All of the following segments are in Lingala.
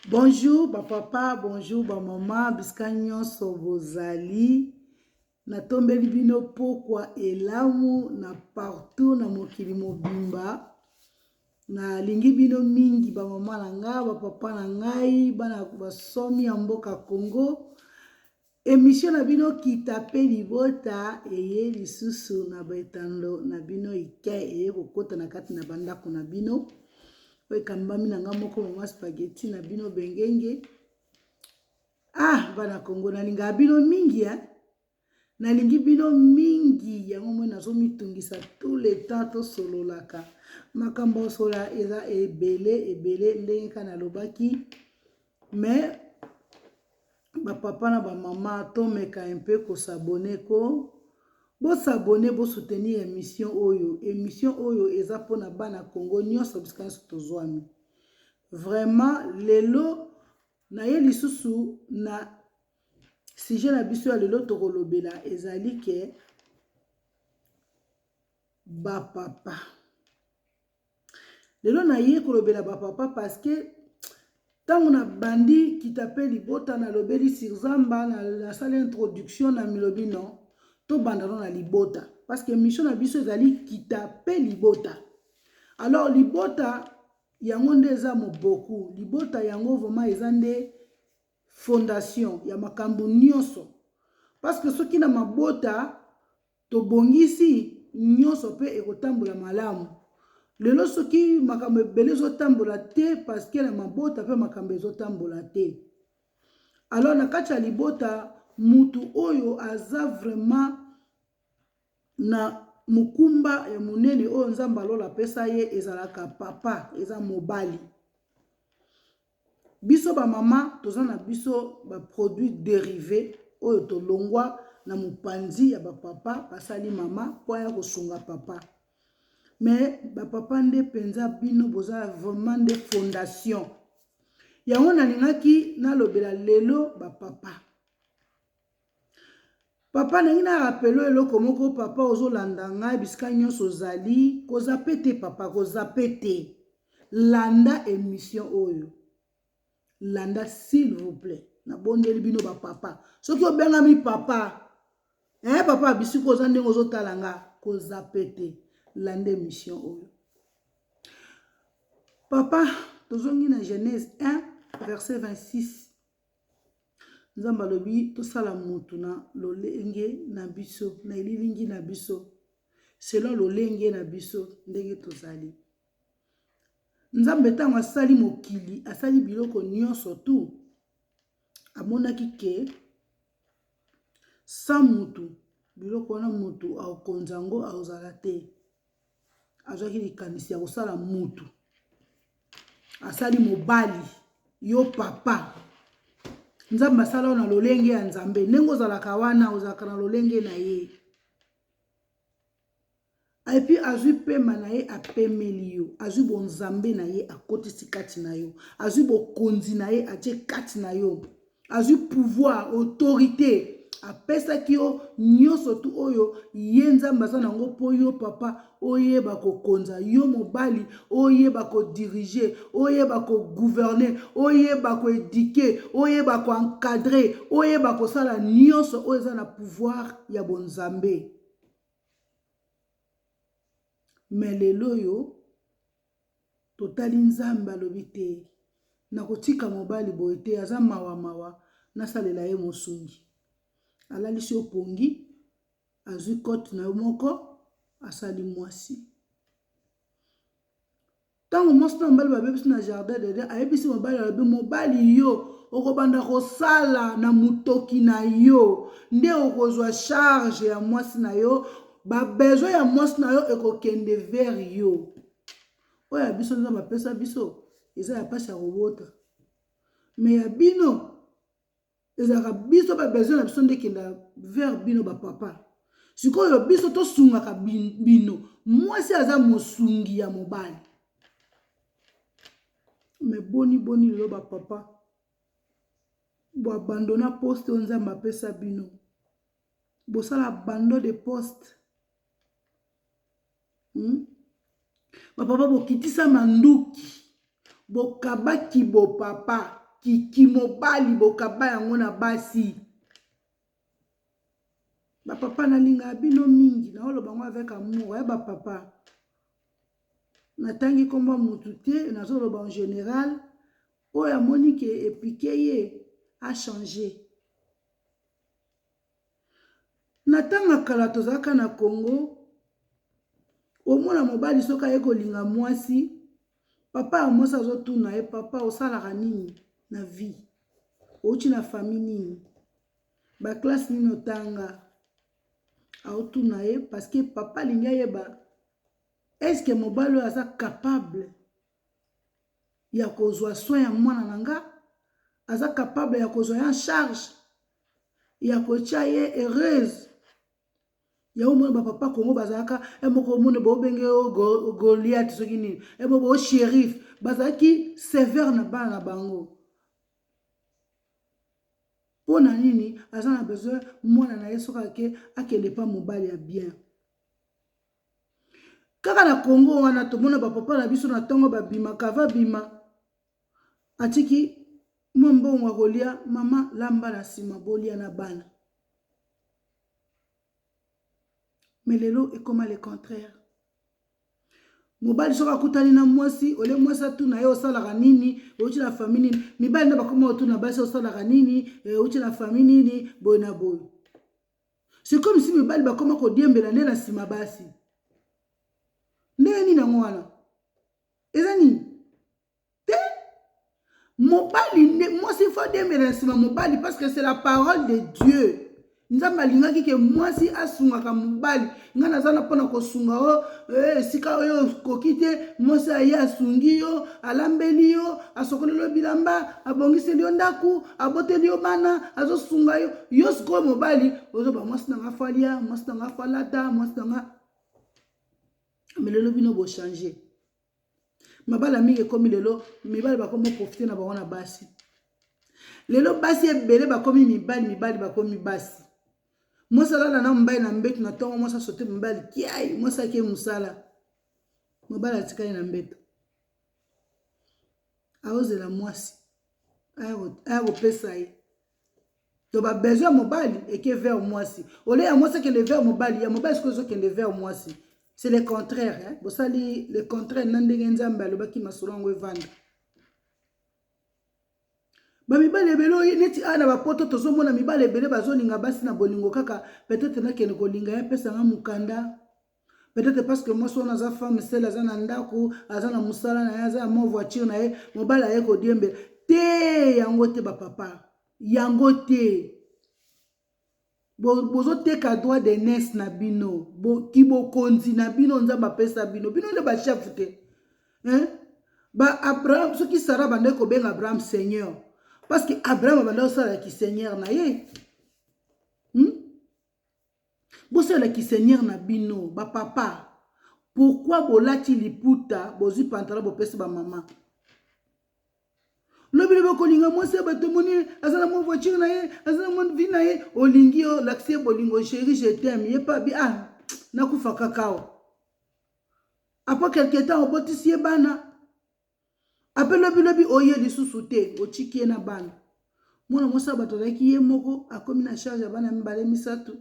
Bonjour, papa, bonjour, maman, bisika nyonso bozali. Natombeli bino pokwa elamu na partout na mokili mobimba. Na lingi bino mingi mama na nga, papa na ngai, bana basomi ya mboka Congo. Émission na bino Kitape Libota eye lisusu na betando na bino ike eye kokota na kati na bandako na bino. Oye kambami na nga moko mama spaghetti na bino bengenge. Bana Congo nalinga bino mingi nalingi bino mingi yango mwe nazomitungisa tout le temps to sololaka makambo sola eza ebele ndenge kana lobaki mais ba papa na ba mama tomeka un peu ko s'abonner ko bo s'abonner bo soutenir émission oyo eza pona bana Congo nyonso biskanso tozwami vraiment lelo na ye lisusu na sujet na biso ya lelo tokolobela ezali ke ba papa lelo na ye kolobela ba papa parce que tango na bandi Kitape Libota na lobeli sur Zamba na salle introduction na milobi non to bandano na libota parce que mission na biso ezali Kitape Libota. Alors libota yango nde eza moboku, libota yango vraiment eza nde fondation ya makambo nyonso parce que soki na mabota to bongisi nyonso pe ekotambola malamu. Lelo soki makambo ebele ezotambola te parce que na mabota pe makambo ezotambola te. Alors na kati ya libota mutu oyo aza vraiment na mukumba ya munene oyo nzamba lola pesa ye ezalaka papa eza mobali. Biso ba mama toza na biso ba produits dérivés oyo tolongwa na mupanzi ya ba papa basali mama po ya kosunga papa. Mais ba papa nde penza bino boza vraiment de fondation. Yango nalingaki nalobela lelo ba papa. Papa nangi na rappelo eloko moko papa ozolanda ngai bisika nyonso ozali koza pete papa koza pete landa émission oyo. Landa s'il vous plaît. Na bondeli bino ba papa. Soki obengami papa. Papa bisiko oza ndenge ozotala nga koza pete. Landa émission oyo. Papa tozongi na Genèse 1 verset 26. Nzamba lobi tosala mutu na lolenge na biso na elilingi na biso selon lolenge na biso ndenge tozali. Nzambe tango asali mokili asali biloko nyonso tu amonaki ke sa mutu biloko wana mutu akonzango aozala te. Azwaki likanisi ya kosala mutu asali mobali yo papa. Nzambe asala na lolenge ya Nzambe ndenge ozalaka wana ozalaka na lolenge na ye. Et puis azwi pema na ye apemeli yo, azwi bonzambe na ye akotisi kati na yo, azwi bokonzi na ye atie kati na yo, azwi pouvoir autorité apesaki yo nyonso tu oyo ye Nzambe aza nango po yo papa oyeba kokonza, yo mobali oyeba kodiriger, oyeba kogouverner, oyeba koéduquer, oyeba koencadrer, oyeba kosala nyonso oyo eza na pouvoir ya bonzambe. Mais lelo yo totali Nzambe alobi te na kotika mobali boye te aza mawa nasalela ye mosungi. Alalisi yo pongi azwi kote na yo moko asali mwasi. Tango mwasi na mobali babebisi na jardin de Dieu ayebisi mobali alobi mobali yo okobanda kosala na mutoki na yo nde okozwa charge ya mwasi na yo. Ba besoin ya mwasi na yo ekokende vers yo. Oya biso nzamba pesa biso eza ya pasi ya kobota. Mais ya bino ezaka biso ba besoin na biso nde kenda vers bino ba papa. Sikoyo biso tosungaka bino mwasi aza mosungi ya mobali. Mais boni lelo ba papa bo abandona poste nzamba pesa bino. Bo sala abandon de poste. Ba papa bokitisa manduki bokabaki bo papa kikimobali bokaba yango na basi. Ba papa na linga bino mingi na oloba ngo avec amour, ba papa. Natangi komba mutu te nazoloba en général oyo amoni ke epike ye a changé. Natanga kala tozaka na Congo omona mobali soka ye kolinga mwasi papa ya mwasi azotuna ye papa osalaka nini na vie outi na famille nini ba classe nini otanga aotuna ye parce que papa alingi ayeba est-ce que mobali oyo aza capable ya kozwa soin ya mwana na nga, aza capable ya kozwa ya charge ya kotia ye heureuse. Ya omona ba papa Congo bazalaka moko mone bo benge Goliath soki nini bo shérif bazalaki sévère na bana na bango. Pona nini aza na besoin mwana na ye soka ke akende pa mobali ya bien. Kaka na Congo wana tomona ba papa na biso na tongo ba bima kava bima atiki mbongo kolia mama lamba na sima bolia na bana. Mais lelo est comme le contraire. Mobali soka kutani na mwasi ole mwasi atuna ye osalaka nini outi na famille nini mibali na bakoma otuna basi osalaka nini outi na famille nini boy na boy. C'est comme si mibali bakoma kodiembela nde na sima basi. Ndeni na mwana eza nini te mobali mwasi faut diembela na sima mobali parce que c'est la parole de Dieu. Nzamba alingaki ke mwasi asungaka mobali nga nazana pona kosunga o sika oyo kokite mwasi aye asungi yo alambeli yo asokolelo bilamba abongiseli yo ndaku aboteli yo bana azosunga yo yo siko mobali ozoba mwasi nanga falia mwasi nanga falata mwasi nanga melelo bino bo changer mabala mingi komi lelo mibali bakomo profiter na bango na basi lelo basi ebele bakomi mibali bakomi basi. Moi ça là na mbaye na mbeto na tongo moi ça sauter mbali kiai moi ça ke musala mobala tikali na mbeto aoze la mwasi ayo pesa ye to ba besoin mobali et que vers mwasi ole ya mwasi ke le vers mobali ya mobali ce que le vers mwasi c'est le contraire hein bo sali le contraire nandenge nzamba lo baki masolongo evanda. Ba mibale ebelo neti ana ba poto tozomona mibale ebele bazolinga basi na bolingo kaka peut-être na kene kolinga ya pesa nga mukanda peut-être parce que moi son aza femme celle aza na ndako aza na musala na ya aza mo voiture na ye mobala ye ko diembe te yango te ba papa yango te bozo teka droit de nes na bino kibo konzi na bino nzamba pesa bino le ba chef te hein ba Abraham soki Sarah bande ko benga Abraham Seigneur. Parce que Abraham a ça qui Seigneur na ye. Bosa la qui Seigneur na bino ba papa. Pourquoi bolati liputa bozi pantala bo pesa ba maman. Lobi le kolinga moi se ba tomoni azana mo voiture na ye, azana mo vie na ye, olingi o l'accès bolingo chéri je t'aime, ye pas bien na kufa kakao. Après quelque temps on botisi ye bana. Ape lobi oye lisusu te ochiki na bana mwana mosa bato laki ye moko akomi na charge ya bana mibale misatu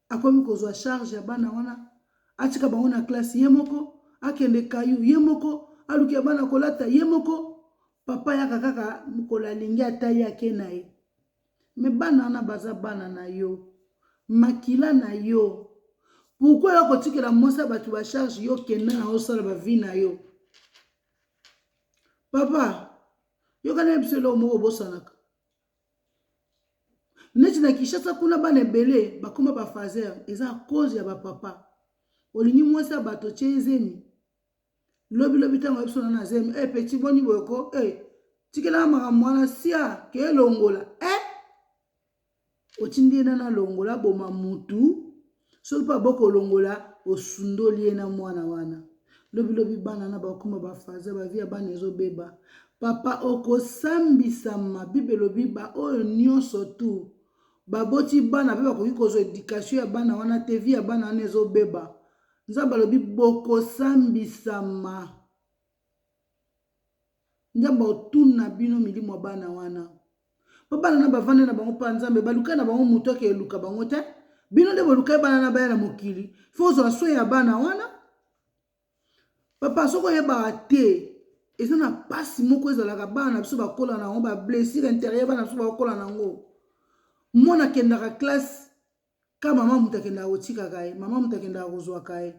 akomi kozwa charge ya bana wana atika bango na classe ye moko akende kayu ye moko aluki bana kolata ye moko papa ya kaka mukola lingi atayi ake na ye me bana wana baza bana na yo makila na yo pourquoi yo kotikela mosa bato ba charge yo kenda na osala ba vie na yo. Papa, yo kana ebiselo moko bosanaka. Neti na Kinshasa kuna bana ebele bakoma ba fazer eza a cause ya ba papa. Olingi mwasa bato chezemi. Lobi tango ebiso na zemi petit boni boyoko tikela maka mwana sia ke longola otindi na longola boma mutu so pa boko longola osundoli na mwana wana. Lobi bana na bakoma ba faze ba via bana ezobeba papa okosambisa ma bible lobi ba oyo nyonso tu baboti bana pe bakoki kozwa éducation ya bana wana te via bana wana ezobeba nzamba lobi bokosambisa ma Nzambe otuna bino milimo bana wana. Bana na bavande na bango pa Nzambe baluka na bango mutu ke luka bango te. Bino de boluka bana na baya na mokili. Fozo aswe ya bana wana. Papa soko yeba te. Eza na pasi moko ezalaka bana biso bakola nango ba blessure intérieure bana biso bakola nango. Mona kendaka classe ka mama mutu akendaka kotika kaye, mama mutu akendaka kozwa kaye.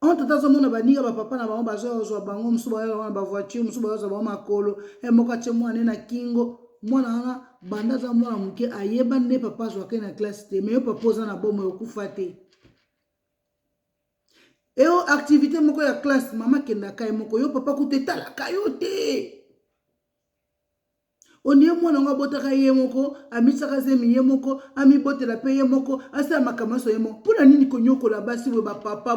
On tata mona baninga ba papa na bango bazozwa bango musu ba ba voiture musu bazozwa bango makolo e moko atie mwana na kingo mwana wana banda za mwana muke ayeba nde papa zwa ke na classe te mais yo papa oza na bomo yokufa te. Eo activité moko ya classe mama kenda kaye moko yo papa kutetala kayo te. Onie mwana nga botaka ye moko amisaka zemi ye moko amibotela pe ye moko asa makamaso ye moko pona nini konyokola basi we ba papa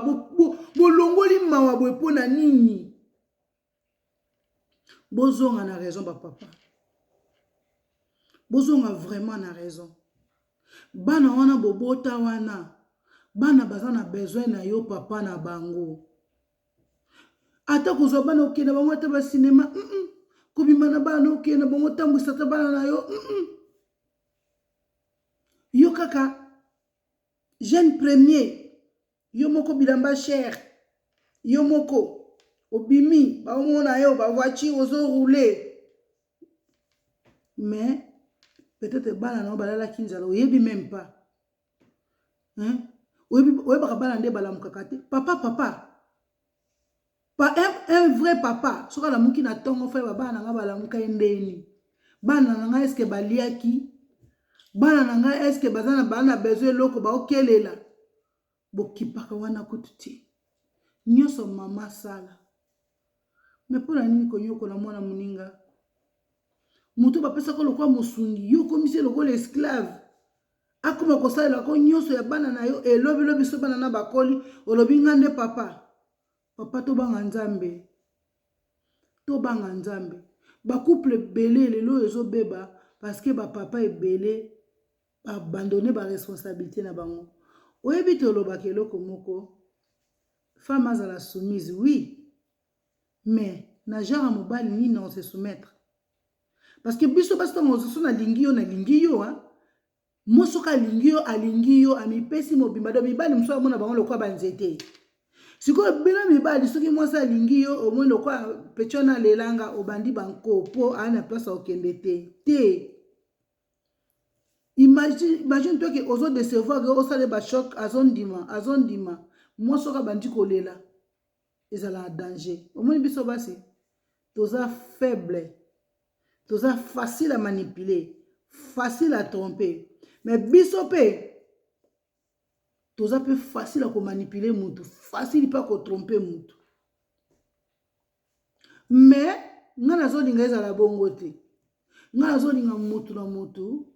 bolongoli mawa bwe pona nini bozonga na raison ba papa bozonga vraiment na raison bana wana bobota wana bana baza na besoin na yo papa na bango ata kozwa bana okende bango ata ba cinéma kobima na bana okende bango tambwisa ta bana na yo yo kaka jeune premier yo moko bilamba cher yo moko obimi baomona yo ba voiture ozo rouler mais peut-être bana na balalaki nzala oyebi même pas oyebaka bana nde balamukaka te papa pas un vrai papa soka lamuki na tongo fe bana nga balamuka endeni bana na nga eske baliaki bana na nga eske bazana bana besoin loko baokelela bokipaka wana kutu te nyonso mama sala mais mpona nini konyokola mwana moninga moto bapesaka lokwa mosungi yo komisi lokola esclave akoma kosalela ko nyonso ya bana na yo elobi so bana na bakoli olobi nga nde papa tobanga nzambe bacouple ebele lelo ezobeba parce que bapapa ebele abandonne baresponsabilité na bango oyebi te olobaka eloko moko femme azala soumise oui mais na genre mobali nini on se soumettre parce que biso basi ntango ozoso nalingi yo mosoka alingi yo amipesi mobimba do mibali mosu amona bango lokwa banzete sikoyo bino mibali soki mwasi alingi yo omoi lokwa petio na lelanga obandi banko po aa na place okende te imagine toi ke ozo décevoir osala bachoc azondima mwasi oka bandi kolela ezala na danger omoni biso basi toza faible toza facile à manipuler facile à tromper mais biso pe toza pe facile à komanipuler mutu facile pa kotromper mutu mais nga nazolinga ezala bongo te nga nazolinga mutu na mutu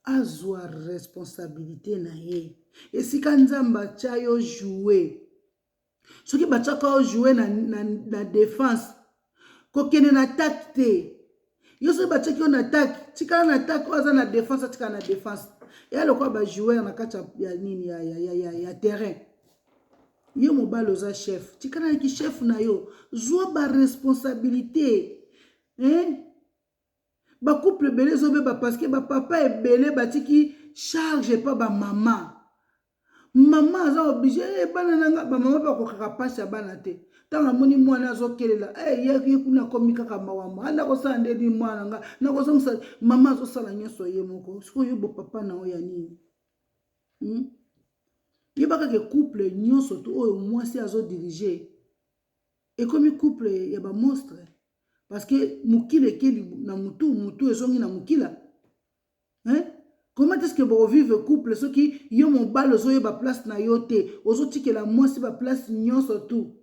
azwa responsabilité na ye esika nzambe atya yo joue soki batiaka yo joue na défense kokende na attaque te yo soki batiaki yo na attaque tikala na attaque oyo aza na défense atikala na défense eya lokwa bajoueur na kati ya nini ya terrain yo mobali oza chef tikala naki chef na yo zwa baresponsabilité bacouple ebele ezobeba parce que bapapa ebele batiki charge pa bamama mama aza oblige bana nanga bamama bakokaka pasi ya bana te ntango amoni mwana azokelela ye kuna akomi kaka mawama nakosala ndeni mwana nga nakosongisa mama azosala nyonso ye moko sikoyo bopapa na oyo ya nini yebaka ke couple nyonso to oyo mwasi azodirige ekomi couple ya bamonstre parce que mokila ekeli na mutu ezongi na mokila comment est-ce que bovive couple soki yo mobali ozoyeba place na yo te ozotikela mwasi baplace nyonso tu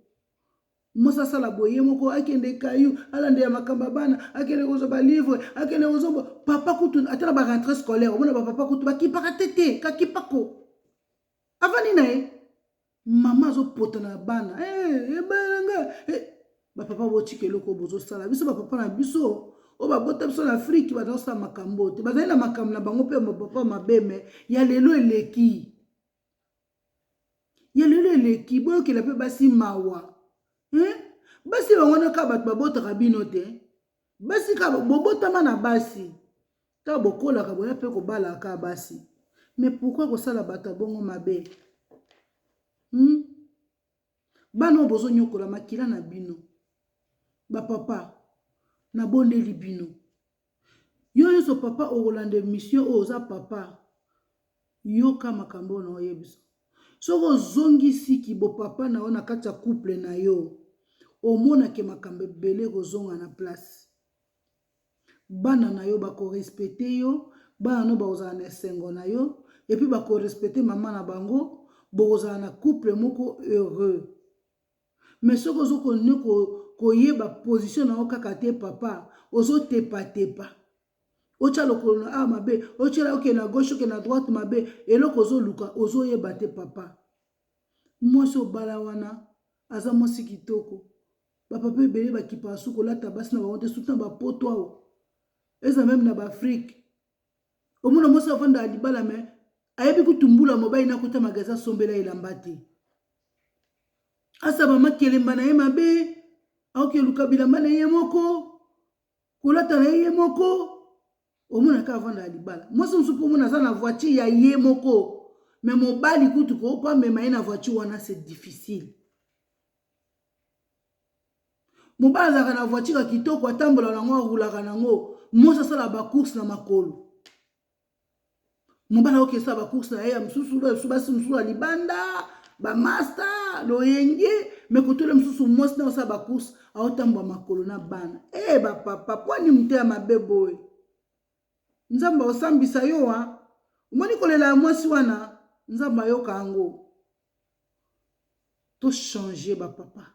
mwasi asala boye moko akende kayu alande ya makamba bana akende kozwa balivre akende kozomba papa kutu atala barentre scolaire omona bapapa kutu bakipaka tete kakipako avani na ye mama azopota na bana ebananga bapapa botika eloko bozosala biso bapapa na biso oyo babota biso na afrike bazosala makambo te bazali na makambo na bango mpe bapapa mabeme ya lelo eleki boyokela mpe basi mawa basi bango naka bato babotaka bino te basi ka bobotama na basi ta bokolaka boya mpe kobalaka basi. Mais pourquoi kosala bato bongo mabe? Bano bozo nyokola makila na bino. Ba papa na bondeli bino. Yo yoso papa okolande mission oza papa. Yoka makambo na oyebiso. Soko zongi siki bo papa na ona kati ya couple na yo. Omona ke makambo ebele kozonga na place. Bana na yo bako respecte yo, bana no bakozala na esengo na yo, et puis bako respecte mama na bango, bokozala na couple moko heureux. Mais soko zoko ne koyeba position na kaka te papa, ozo tepa tepa. Ocha lokolo na mabe, ocha oke na gauche oke na droite mabe, eloko ozo luka ozo yeba te papa. Mwasi obala wana aza mwasi kitoko. Ba papa ebele bakipa suko lata basi na bango te suta ba poto awo. Eza même na Afrique. Omona mwasi avanda alibala me ayebi kutumbula mobali na kota magasin sombela elamba te. Asa mama kelemba na ye mabe, aoke luka bilamba na ye moko, kolata na ye moko. Omona ka avanda alibala. Mwasi musupu omona aza na voiture ya ye moko. Mais mobali kutu ko pa mema ye na voiture wana c'est difficile. Mobali azaka na voiture kitoko atambola nango arulaka nango. Mwasi asala ba course na makolo. Mobali oke sa ba course na ye mususu basi mususu alibanda, ba master, loyenge, me kotole mususu mwasi na osala ba course aotambwa makolo na bana. Ba papa, pwani mute ya mabeboy. Nzamba osambisa yo ha. Umoni kolela ya mwasi wana, nzamba yoka ango. To changer ba papa.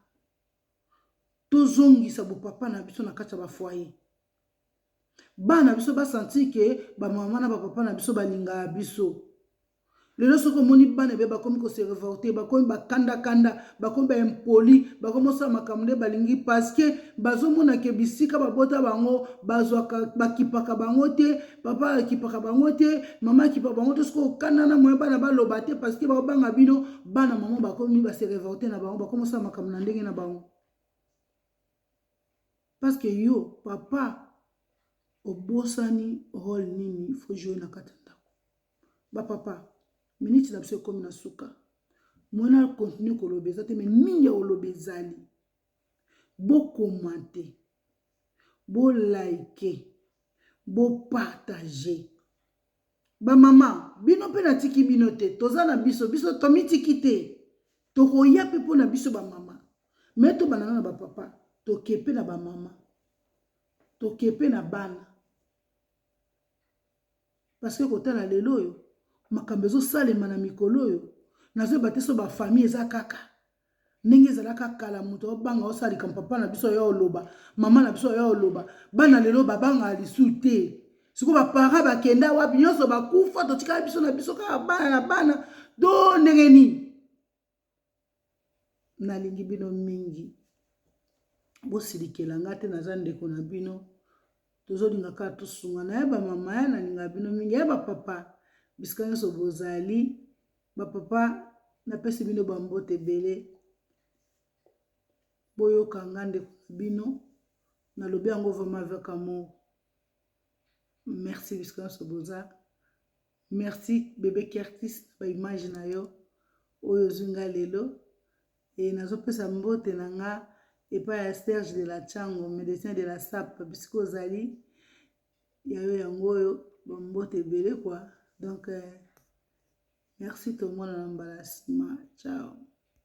To zongisa bo papa na biso na kati ya ba foyer. Bana biso ba sentir ke ba mama na ba papa na biso balinga biso. Lelo soko moni bana be bakomi ko se révolter, bakomi bakanda kanda, bakomi ba impoli, bakomi sa makamde balingi parce que bazomona ke bisika babota bango, bazwaka bakipaka bango te, papa akipaka bango te, mama akipaka bango te, soko kanda na moyen bana baloba te parce que banga bino bana mama bakomi ba se révolter na bango, bakomi sa makamna ndenge na bango. Parce que yo papa obosani rôle nini faut jouer na katanda. Ba papa minute na biso comme na suka. Mona continue ko lobeza te mais mingi o lobezali. Bo commenter, bo liker, bo partager. Ba mama, bino pe na tiki bino te, toza na biso tomi tiki te. To koya pe po na biso ba mama. Mais to banana na ba papa, to kepe na ba mama. To kepe na bana. Parce que kotala lelo yo makambo ezosalema na mikolo oyo nazoyeba te so bafamille eza kaka ndenge ezalaka kala moto obanga osalika papa na biso oyo oloba mama na biso oyo oloba bana lelo babanga lisu te siko bapara bakenda wapi nyonso bakufa totikala biso na biso kaka bana na bana do ndenge nini. Nalingi bino mingi bosilikela nga te naza ndeko na bino tozolinga kaka tosunga nayeba mama ya nalinga bino mingi yeba papa bisika nyonso bozali bapapa napesi bino bambote ebele boyoka nga ndeko na bino nalobi yango vraiment avec amour. Merci bisika nyonso boza. Merci bébé Kertis ba image na yo oyo zinga lelo nazopesa mbote na nga epai ya Serge de la Tchango médecin de la SAP bisika ozali yayo yango oyo bambote ebele quoi. Donc merci tout le monde en embarrassement. Ciao.